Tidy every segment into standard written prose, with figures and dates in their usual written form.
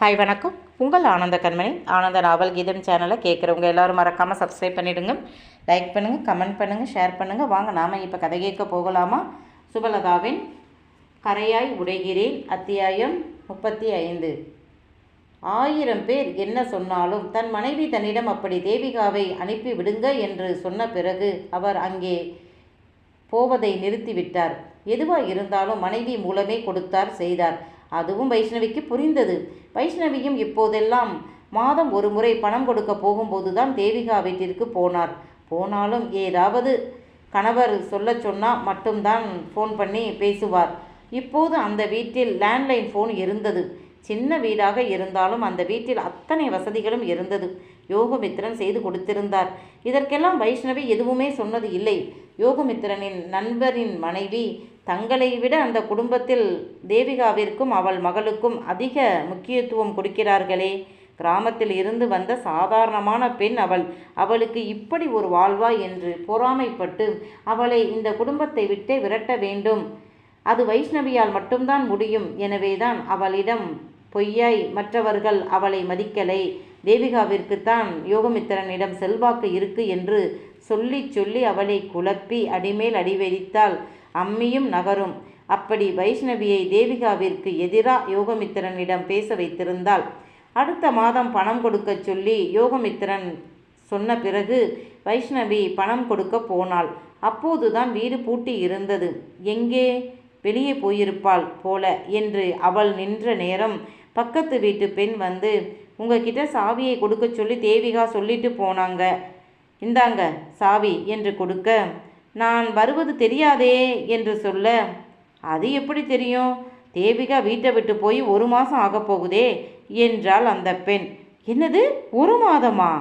Hi வணக்கம். உங்கள் ஆனந்த கண்மணி ஆனந்த நாவல் கீதம் சேனலை கேட்குறவங்க எல்லோரும் மறக்காமல் சப்ஸ்கிரைப் பண்ணிவிடுங்க, லைக் பண்ணுங்கள், கமெண்ட் பண்ணுங்கள், ஷேர் பண்ணுங்கள். வாங்க நாம் இப்போ கதை கேட்க போகலாமா? சுபலதாவின் கரையாய் உடைகிறேன் அத்தியாயம் 35. 1000 பேர் என்ன சொன்னாலும் தன் மனைவி தன்னிடம் அப்படி தேவிகாவை அனுப்பி விடுங்க என்று சொன்ன பிறகு அவர் அங்கே போவதை நிறுத்திவிட்டார். எதுவாக இருந்தாலும் மனைவி மூலமே கொடுத்தார், செய்தார். அதுவும் வைஷ்ணவிக்கு புரிந்தது. வைஷ்ணவியும் இப்போதெல்லாம் மாதம் ஒரு முறை பணம் கொடுக்க போகும்போதுதான் தேவிகா வீட்டிற்கு போனாலும் ஏதாவது கணவர் சொல்ல சொன்னால் மட்டும்தான் ஃபோன் பண்ணி பேசுவார். இப்போது அந்த வீட்டில் லேண்ட்லைன் ஃபோன் இருந்தது. சின்ன வீடாக இருந்தாலும் அந்த வீட்டில் அத்தனை வசதிகளும் இருந்தது. யோகமித்திரன் செய்து கொடுத்திருந்தார். இதற்கெல்லாம் வைஷ்ணவி எதுவுமே சொன்னது இல்லை. யோகமித்திரனின் நண்பரின் மனைவி தங்களை விட அந்த குடும்பத்தில் தேவிகாவிற்கும் அவள் மகளுக்கும் அதிக முக்கியத்துவம் கொடுக்கிறார்களே. கிராமத்தில் இருந்து வந்த சாதாரணமான பெண் அவளுக்கு இப்படி ஒரு வாழ்வா என்று பொறாமைப்பட்டு அவளை இந்த குடும்பத்தை விட்டே விரட்ட வேண்டும். அது வைஷ்ணவியால் மட்டும்தான் முடியும். எனவேதான் அவளிடம் பொய்யாய் மற்றவர்கள் அவளை மதிக்கலை. தேவிகாவிற்குத்தான் யோகமித்திரனிடம் செல்வாக்கு இருக்கு என்று சொல்லி சொல்லி அவளை குழப்பி அடிமேல் அடிவெடித்தால் அம்மியும் நகரும். அப்படி வைஷ்ணவியை தேவிகாவிற்கு எதிராக யோகமித்திரனிடம் பேச வைத்திருந்தாள். அடுத்த மாதம் பணம் கொடுக்க சொல்லி யோகமித்திரன் சொன்ன பிறகு வைஷ்ணவி பணம் கொடுக்க போனாள். அப்போதுதான் வீடு பூட்டி இருந்தது. எங்கே வெளியே போயிருப்பாள் போல என்று அவள் நின்ற நேரம் பக்கத்து வீட்டு பெண் வந்து, உங்ககிட்ட சாவியை கொடுக்க சொல்லி தேவிகா சொல்லிட்டு போனாங்க, இந்தாங்க சாவி என்று கொடுக்க, நான் வருவது தெரியாதே என்று சொல்ல, அது எப்படி தெரியும்? தேவிகா வீட்டை விட்டு போய் 1 மாதம் ஆகப்போகுதே என்றாள் அந்த பெண். என்னது, 1 மாதமா?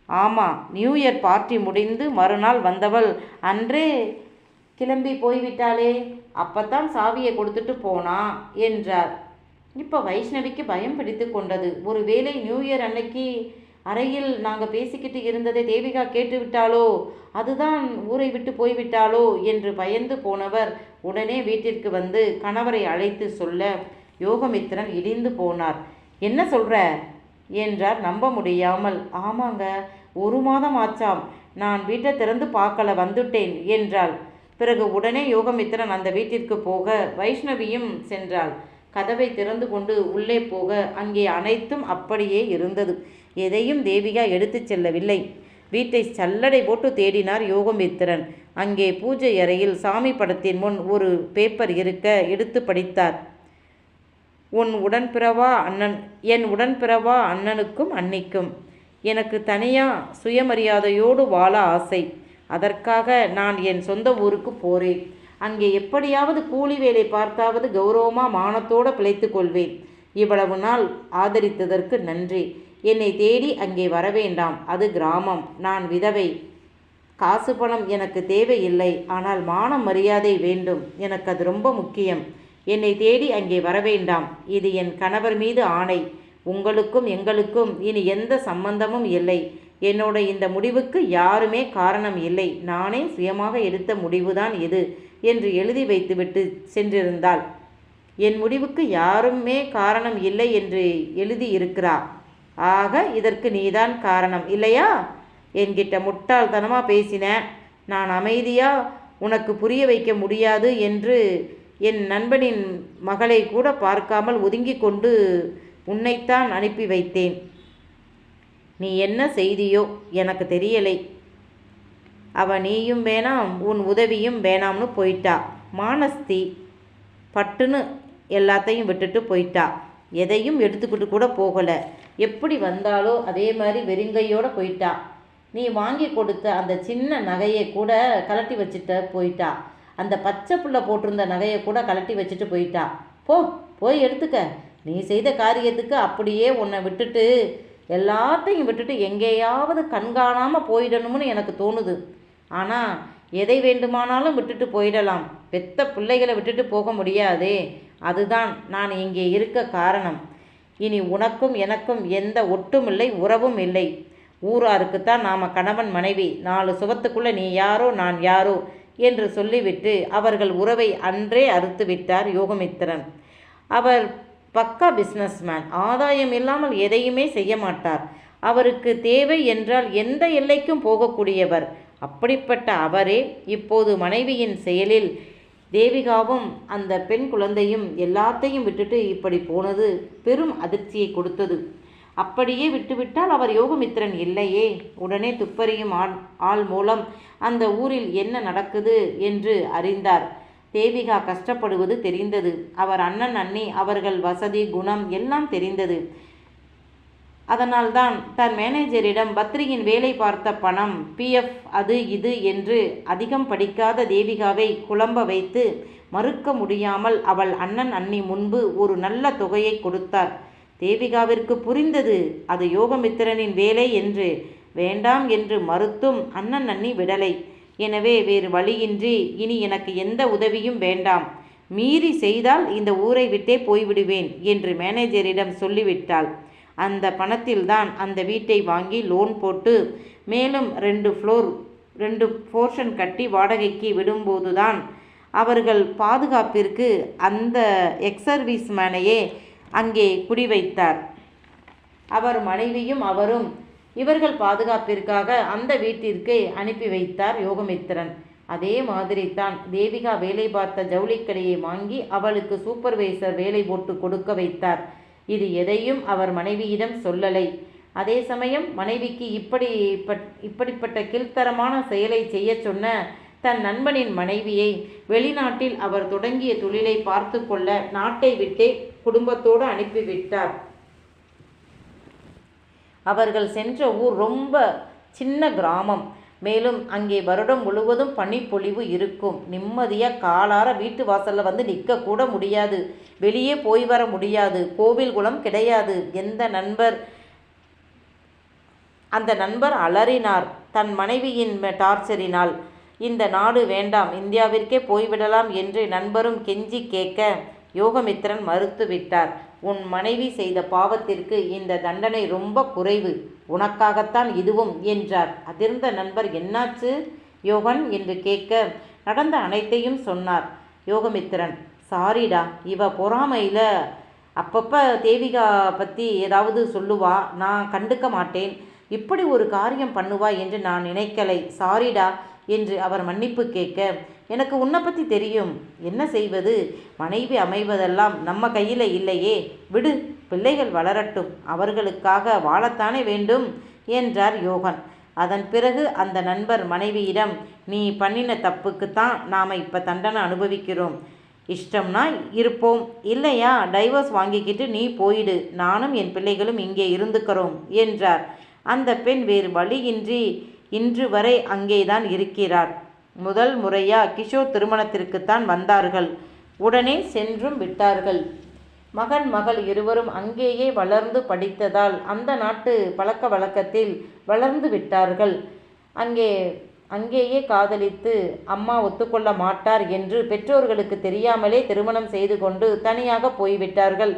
ஆமாம், நியூ இயர் பார்ட்டி முடிந்து மறுநாள் வந்தவள் அன்றே கிளம்பி போய்விட்டாளே. அப்பத்தான் சாவியை கொடுத்துட்டு போனா என்றார். இப்போ வைஷ்ணவிக்கு பயம் பிடித்து கொண்டது. ஒருவேளை நியூ இயர் அன்னைக்கு அறையில் நாங்கள் பேசிக்கிட்டு இருந்ததை தேவிகா கேட்டு விட்டாளோ, அதுதான் ஊரை விட்டு போய்விட்டாளோ என்று பயந்து போனவர் உடனே வீட்டிற்கு வந்து கணவரை அழைத்து சொல்ல யோகமித்திரன் இடிந்து போனார். என்ன சொல்ற என்றார் நம்ப முடியாமல். ஆமாங்க, 1 மாதம் ஆச்சாம், நான் வீட்டை திறந்து பார்க்கல, வந்துட்டேன் என்றாள். பிறகு உடனே யோகமித்திரன் அந்த வீட்டிற்கு போக வைஷ்ணவியும் சென்றாள். கதவை திறந்து கொண்டு உள்ளே போக அங்கே அனைத்தும் அப்படியே இருந்தது. எதையும் தேவிகா எடுத்துச் செல்லவில்லை. வீட்டை சல்லடை போட்டு தேடினார் யோகமித்திரன். அங்கே பூஜை அறையில் சாமி படத்தின் முன் ஒரு பேப்பர் இருக்க எடுத்து படித்தார். என் உடன்பிறவா அண்ணனுக்கும் அன்னிக்கும் எனக்கு தனியாக சுயமரியாதையோடு வாழ ஆசை. அதற்காக நான் என் சொந்த ஊருக்கு போகிறேன். அங்கே எப்படியாவது கூலி வேலை பார்த்தாவது கௌரவமாக மானத்தோடு பிழைத்து கொள்வேன். இவ்வளவு நாள் ஆதரித்ததற்கு நன்றி. என்னை தேடி அங்கே வரவேண்டாம். அது கிராமம். நான் விதவை. காசு பணம் எனக்கு தேவையில்லை. ஆனால் மானம் மரியாதை வேண்டும். எனக்கு அது ரொம்ப முக்கியம். என்னை தேடி அங்கே வரவேண்டாம். இது என் கணவர் மீது ஆணை. உங்களுக்கும் எங்களுக்கும் இனி எந்த சம்பந்தமும் இல்லை. என்னோட இந்த முடிவுக்கு யாருமே காரணம் இல்லை. நானே சுயமாக எடுத்த முடிவுதான் இது என்று எழுதி வைத்துவிட்டு சென்றிருந்தாள். என் முடிவுக்கு யாருமே காரணம் இல்லை என்று எழுதி இருக்கிறா. ஆக இதற்கு நீதான் காரணம் இல்லையா? என்கிட்ட முட்டாள்தனமாக பேசினேன். நான் அமைதியாக உனக்கு புரிய வைக்க முடியாது என்று என் நண்பனின் மகளை கூட பார்க்காமல் ஒதுங்கி கொண்டு உன்னைத்தான் அனுப்பி வைத்தேன். நீ என்ன செய்தியோ எனக்கு தெரியலை. நீயும் வேணாம், உன் உதவியும் வேணாம்னு போயிட்டா. மானஸ்தி பட்டுன்னு எல்லாத்தையும் விட்டுட்டு போயிட்டா. எதையும் எடுத்துக்கிட்டு கூட போகலை. எப்படி வந்தாலோ அதே மாதிரி வெறுங்கையோடு போயிட்டா. நீ வாங்கி கொடுத்த அந்த சின்ன நகையை கூட கலட்டி வச்சுட்டு போயிட்டா. அந்த பச்சை புள்ள போட்டிருந்த நகையை கூட கலட்டி வச்சுட்டு போயிட்டா. போய் எடுத்துக்க. நீ செய்த காரியத்துக்கு அப்படியே உன்னை விட்டுட்டு எல்லாத்தையும் விட்டுட்டு எங்கேயாவது கண்காணாமல் போயிடணும்னு எனக்கு தோணுது. ஆனால் எதை வேண்டுமானாலும் விட்டுட்டு போயிடலாம். பெத்த பிள்ளைகளை விட்டுட்டு போக முடியாதே. அதுதான் நான் இங்கே இருக்க காரணம். இனி உனக்கும் எனக்கும் எந்த ஒட்டும் இல்லை, உறவும் இல்லை. ஊராருக்குத்தான் நாம் கணவன் மனைவி. 4 சுவத்துக்குள்ளே நீ யாரோ நான் யாரோ என்று சொல்லிவிட்டு அவர்கள் உறவை அன்றே அறுத்து விட்டார் யோகமித்திரன். அவர் பக்கா பிஸ்னஸ்மேன். ஆதாயம் இல்லாமல் எதையுமே செய்ய மாட்டார். அவருக்கு தேவை என்றால் எந்த எல்லைக்கும் போகக்கூடியவர். அப்படிப்பட்ட அவரே இப்போது மனைவியின் செயலில் தேவிகாவும் அந்த பெண் குழந்தையும் எல்லாத்தையும் விட்டுட்டு இப்படி போனது பெரும் அதிர்ச்சியை கொடுத்தது. அப்படியே விட்டுவிட்டால் அவர் யோகமித்திரன் இல்லையே. உடனே துப்பறியும் ஆள் மூலம் அந்த ஊரில் என்ன நடக்குது என்று அறிந்தார். தேவிகா கஷ்டப்படுவது தெரிந்தது. அவர் அண்ணன் அண்ணி அவர்கள் வசதி குணம் எல்லாம் தெரிந்தது. அதனால்தான் தன் மேனேஜரிடம் பத்ரியின் வேலை பார்த்த பணம், பிஎஃப், அது இது என்று அதிகம் படிக்காத தேவிகாவை குழம்ப வைத்து மறுக்க முடியாமல் அவள் அண்ணன் அண்ணி முன்பு ஒரு நல்ல தொகையை கொடுத்தார். தேவிகாவிற்கு புரிந்தது அது யோகமித்திரனின் வேலை என்று. வேண்டாம் என்று மறுத்தும் அண்ணன் அண்ணி விடலை. எனவே வேறு வழியின்றி இனி எனக்கு எந்த உதவியும் வேண்டாம், மீறி செய்தால் இந்த ஊரை விட்டே போய்விடுவேன் என்று மேனேஜரிடம் சொல்லிவிட்டாள். அந்த பணத்தில்தான் அந்த வீட்டை வாங்கி லோன் போட்டு மேலும் 2 போர்ஷன் கட்டி வாடகைக்கு விடும்போதுதான் அவர்கள் பாதுகாப்பிற்கு அந்த எக்ஸர்வீஸ் மேனையே அங்கே குடிவைத்தார். அவர் மனைவியும் அவரும் இவர்கள் பாதுகாப்பிற்காக அந்த வீட்டிற்கு அனுப்பி வைத்தார் யோகமித்திரன். அதே மாதிரி தான் தேவிகா வேலை பார்த்த ஜவுளிக்கடையை வாங்கி அவளுக்கு சூப்பர்வைசர் வேலை போட்டு கொடுக்க வைத்தார். இது எதையும் அவர் மனைவியிடம் சொல்லலை. அதே சமயம் மனைவிக்கு இப்படிப்பட்ட கீழ்த்தரமான செயலை செய்ய சொன்ன தன் நண்பனின் மனைவியை வெளிநாட்டில் அவர் தொடங்கிய தொழிலை பார்த்து கொள்ள நாட்டை விட்டே குடும்பத்தோடு அனுப்பிவிட்டார். அவர்கள் சென்ற ஊர் ரொம்ப சின்ன கிராமம். மேலும் அங்கே வருடம் முழுவதும் பனிப்பொழிவு இருக்கும். நிம்மதியாக காலார வீட்டு வாசலில் வந்து நிற்க கூட முடியாது. வெளியே போய் வர முடியாது. கோவில் குளம் கிடையாது. அந்த நண்பர் அலறினார் தன் மனைவியின் டார்ச்சரினால். இந்த நாடு வேண்டாம், இந்தியாவிற்கே போய்விடலாம் என்று நண்பரும் கெஞ்சி கேட்க யோகமித்திரன் மறுத்து விட்டார். உன் மனைவி செய்த பாவத்திற்கு இந்த தண்டனை ரொம்ப குறைவு, உனக்காகத்தான் இதுவும் என்றார். அதிர்ந்த நண்பர் என்னாச்சு யோகன் என்று கேட்க நடந்த அனைத்தையும் சொன்னார். யோகமித்திரன், சாரிடா, இவ பொறாமையில் அப்பப்போ தேவிகா பற்றி ஏதாவது சொல்லுவா, நான் கண்டுக்க மாட்டேன். இப்படி ஒரு காரியம் பண்ணுவா என்று நான் நினைக்கலை, சாரிடா என்று அவர் மன்னிப்பு கேட்க, எனக்கு உன்னை பற்றி தெரியும், என்ன செய்வது, மனைவி அமைவதெல்லாம் நம்ம கையில் இல்லையே, விடு, பிள்ளைகள் வளரட்டும், அவர்களுக்காக வாழத்தானே வேண்டும் என்றார் யோகன். அதன் பிறகு அந்த நண்பர் மனைவியிடம், நீ பண்ணின தப்புக்குத்தான் நாம் இப்போ தண்டனை அனுபவிக்கிறோம், இஷ்டம்னா இருப்போம், இல்லையா டைவர்ஸ் வாங்கிக்கிட்டு நீ போயிடு, நானும் என் பிள்ளைகளும் இங்கே இருந்துக்கிறோம் என்றார். அந்த பெண் வேறு வழியின்றி இன்று வரை அங்கேதான் இருக்கிறார். முதல் முறையாக கிஷோர் திருமணத்திற்குத்தான் வந்தார்கள். உடனே சென்றும் விட்டார்கள். மகன் மகள் இருவரும் அங்கேயே வளர்ந்து படித்ததால் அந்த நாட்டு பழக்க வழக்கத்தில் வளர்ந்து விட்டார்கள். அங்கேயே காதலித்து அம்மா ஒத்துக்கொள்ள மாட்டார் என்று பெற்றோர்களுக்கு தெரியாமலே திருமணம் செய்து கொண்டு தனியாக போய்விட்டார்கள்.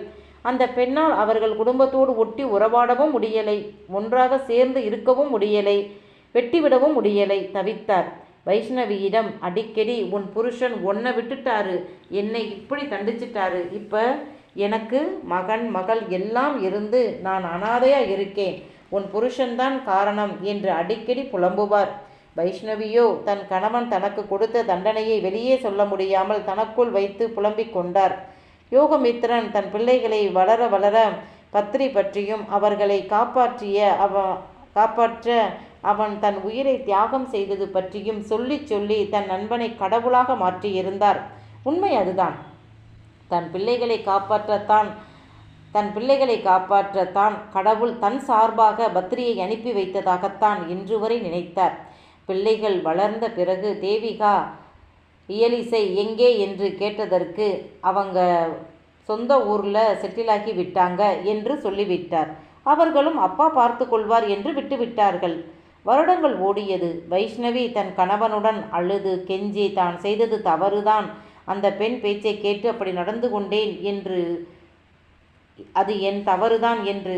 அந்த பெண்ணால் அவர்கள் குடும்பத்தோடு ஒட்டி உறவாடவும் முடியலை, ஒன்றாக சேர்ந்து இருக்கவும் முடியலை, வெட்டிவிடவும் முடியலை, தவித்தார். வைஷ்ணவியிடம் அடிக்கடி உன் புருஷன் உன்னை விட்டுட்டாரு, என்னை இப்படி தண்டிச்சிட்டாரு, இப்போ எனக்கு மகன் மகள் எல்லாம் இருந்து நான் அனாதையாக இருக்கேன், உன் புருஷன்தான் காரணம் என்று அடிக்கடி புலம்புவார். வைஷ்ணவியோ தன் கணவன் தனக்கு கொடுத்த தண்டனையை வெளியே சொல்ல முடியாமல் தனக்குள் வைத்து புலம்பிக் கொண்டார். யோகமித்திரன் தன் பிள்ளைகளை வளர வளர பத்ரி பற்றியும் அவர்களை காப்பாற்ற அவன் தன் உயிரை தியாகம் செய்தது பற்றியும் சொல்லி சொல்லி தன் நண்பனை கடவுளாக மாற்றியிருந்தார். உண்மை அதுதான். தன் பிள்ளைகளை காப்பாற்றத்தான் கடவுள் தன் சார்பாக பத்ரியை அனுப்பி வைத்ததாகத்தான் இன்று வரை நினைத்தார். பிள்ளைகள் வளர்ந்த பிறகு தேவிகா இயலிசை எங்கே என்று கேட்டதற்கு அவங்க சொந்த ஊரில் செட்டிலாகி விட்டாங்க என்று சொல்லிவிட்டார். அவர்களும் அப்பா பார்த்து கொள்வார் என்று விட்டுவிட்டார்கள். வருடங்கள் ஓடியது. வைஷ்ணவி தன் கணவனுடன் அழுது கெஞ்சி தான் செய்தது தவறுதான், அந்த பெண் பேச்சை கேட்டு அப்படி நடந்து கொண்டேன் என்று, அது என் தவறுதான் என்று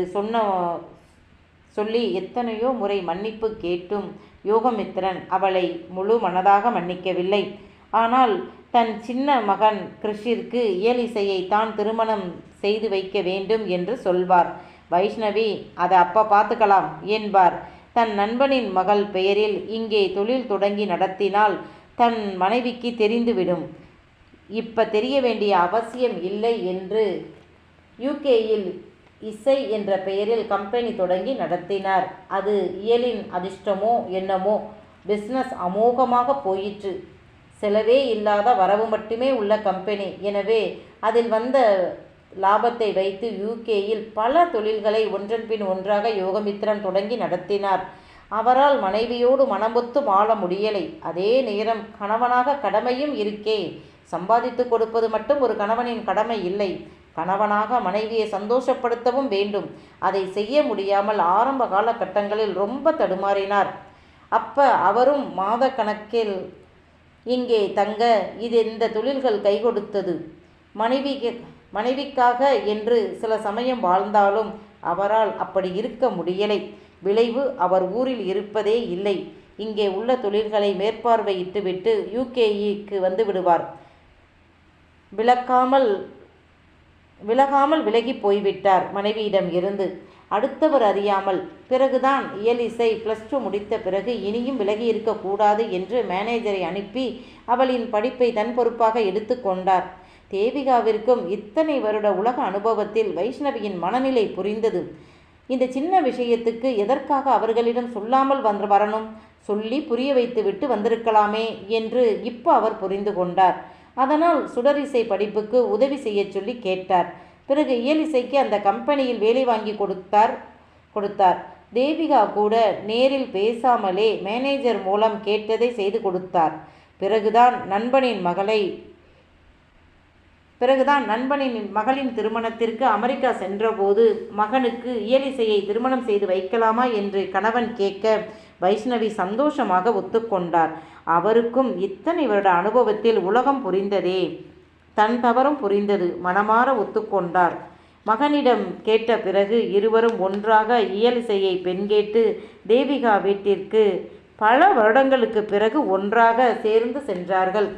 சொல்லி எத்தனையோ முறை மன்னிப்பு கேட்டும் யோகமித்திரன் அவளை முழு மனதாக மன்னிக்கவில்லை. ஆனால் தன் சின்ன மகன் கிருஷிற்கு இயலிசையை தான் திருமணம் செய்து வைக்க வேண்டும் என்று சொல்வார். வைஷ்ணவி அதை அப்போ பார்த்துக்கலாம் என்பார். தன் நண்பனின் மகள் பெயரில் இங்கே தொழில் தொடங்கி நடத்தினால் தன் மனைவிக்கு தெரிந்துவிடும். இப்ப தெரிய வேண்டிய அவசியம் இல்லை என்று யூகேயில் இசை என்ற பெயரில் கம்பெனி தொடங்கி நடத்தினார். அது இயலின் அதிர்ஷ்டமோ என்னமோ பிஸ்னஸ் அமோகமாக போயிற்று. செலவே இல்லாத வரவு மட்டுமே உள்ள கம்பெனி. எனவே அதில் வந்த லாபத்தை வைத்து யூகேயில் பல தொழில்களை ஒன்றன் பின் ஒன்றாக யோகமித்ரன் தொடங்கி நடத்தினார். அவரால் மனைவியோடு மனமொத்து வாழ முடியலை. அதே நேரம் கணவனாக கடமையும் இருக்கே. சம்பாதித்து கொடுப்பது மட்டும் ஒரு கணவனின் கடமை இல்லை. கணவனாக மனைவியை சந்தோஷப்படுத்தவும் வேண்டும். அதை செய்ய முடியாமல் ஆரம்ப காலகட்டங்களில் ரொம்ப தடுமாறினார். அப்ப அவரும் மாத கணக்கில் இங்கே தங்க இந்த தொழில்கள் கை கொடுத்தது. மனைவிக்காக என்று சில சமயம் வாழ்ந்தாலும் அவரால் அப்படி இருக்க முடியலை. விளைவு அவர் ஊரில் இருப்பதே இல்லை. இங்கே உள்ள தொழில்களை மேற்பார்வையிட்டுவிட்டு யூகேக்கு வந்து விடுவார். விலகாமல் விலகி போய்விட்டார் மனைவியிடம் இருந்து. அடுத்தவர் அறியாமல். பிறகுதான் இயலிசை +2 முடித்த பிறகு இனியும் விலகி இருக்கக்கூடாது என்று மேனேஜரை அனுப்பி அவளின் படிப்பை தன் பொறுப்பாக எடுத்து கொண்டார். தேவிகாவிற்கும் இத்தனை வருட உலக அனுபவத்தில் வைஷ்ணவியின் மனநிலை புரிந்தது. இந்த சின்ன விஷயத்துக்கு எதற்காக அவர்களிடம் சொல்லாமல் வரணும்? சொல்லி புரிய வைத்துவிட்டு வந்திருக்கலாமே என்று இப்போ அவர் புரிந்து கொண்டார். அதனால் சுடரிசை படிப்புக்கு உதவி செய்ய சொல்லி கேட்டார். பிறகு இயலிசைக்கு அந்த கம்பெனியில் வேலை வாங்கி கொடுத்தார். தேவிகா கூட நேரில் பேசாமலே மேனேஜர் மூலம் கேட்டதை செய்து கொடுத்தார். பிறகுதான் நண்பனின் மகளின் திருமணத்திற்கு அமெரிக்கா சென்றபோது மகனுக்கு இயலிசையை திருமணம் செய்து வைக்கலாமா என்று கணவன் கேட்க வைஷ்ணவி சந்தோஷமாக ஒத்துக்கொண்டார். அவருக்கும் இத்தனை வருட அனுபவத்தில் உலகம் புரிந்ததே. தன் தவறும் புரிந்தது. மனமாற ஒத்துக்கொண்டார். மகனிடம் கேட்ட பிறகு இருவரும் ஒன்றாக இயலிசையை பெண் கேட்டு தேவிகா வீட்டிற்கு பல வருடங்களுக்கு பிறகு ஒன்றாக சேர்ந்து சென்றார்கள்.